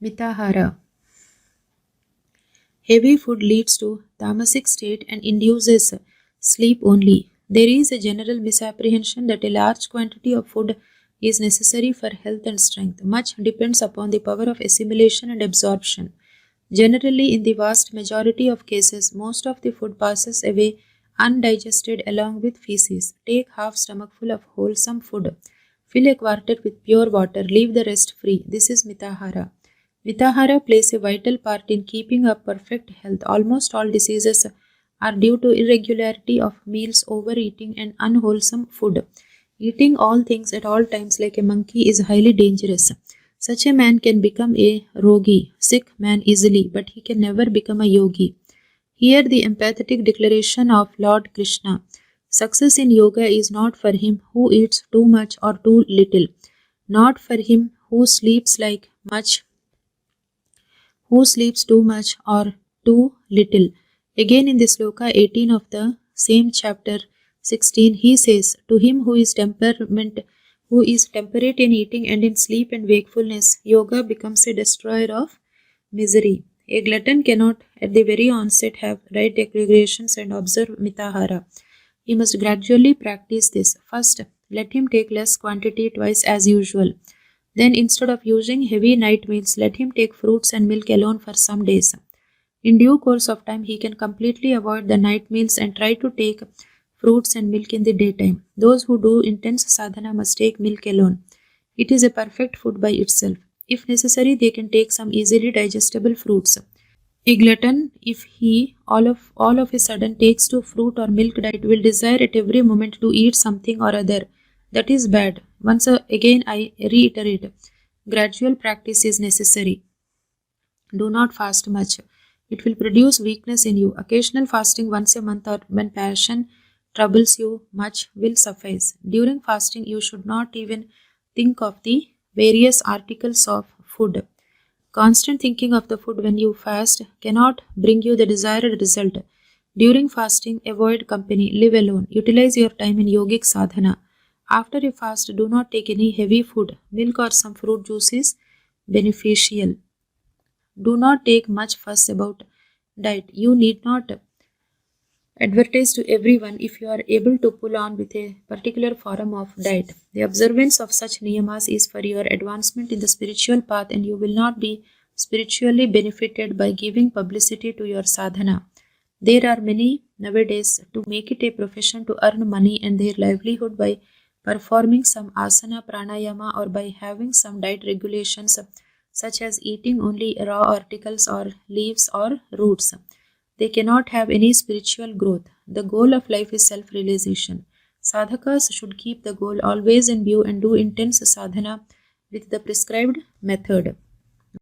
Mitahara. Heavy food leads to tamasic state and induces sleep only. There is a general misapprehension that a large quantity of food is necessary for health and strength. Much depends upon the power of assimilation and absorption. Generally, in the vast majority of cases, most of the food passes away undigested along with feces. Take half stomachful of wholesome food. Fill a quarter with pure water. Leave the rest free. This is Mitahara. Mitahara plays a vital part in keeping up perfect health. Almost all diseases are due to irregularity of meals, overeating, and unwholesome food. Eating all things at all times like a monkey is highly dangerous. Such a man can become a rogi, sick man easily, but he can never become a yogi. Hear the emphatic declaration of Lord Krishna. Success in yoga is not for him who eats too much or too little, not for him who sleeps too much or too little. Again in the sloka 18 of the same chapter 16, he says, to him who is temperate in eating and in sleep and wakefulness, yoga becomes a destroyer of misery. A glutton cannot at the very onset have right aggregations and observe mitahara. He must gradually practice this. First, let him take less quantity twice as usual. Then, instead of using heavy night meals, let him take fruits and milk alone for some days. In due course of time, he can completely avoid the night meals and try to take fruits and milk in the daytime. Those who do intense sadhana must take milk alone. It is a perfect food by itself. If necessary, they can take some easily digestible fruits. A glutton, if he all of a sudden takes to fruit or milk diet, will desire at every moment to eat something or other. That is bad. Once again, I reiterate, gradual practice is necessary. Do not fast much. It will produce weakness in you. Occasional fasting once a month or when passion troubles you much will suffice. During fasting, you should not even think of the various articles of food. Constant thinking of the food when you fast cannot bring you the desired result. During fasting, avoid company, live alone, utilize your time in yogic sadhana. After a fast, do not take any heavy food. Milk or some fruit juice is beneficial. Do not take much fuss about diet. You need not advertise to everyone if you are able to pull on with a particular form of diet. The observance of such niyamas is for your advancement in the spiritual path, and you will not be spiritually benefited by giving publicity to your sadhana. There are many nowadays to make it a profession to earn money and their livelihood by performing some asana pranayama or by having some diet regulations such as eating only raw articles or leaves or roots. They cannot have any spiritual growth. The goal of life is self-realization. Sadhakas should keep the goal always in view and do intense sadhana with the prescribed method.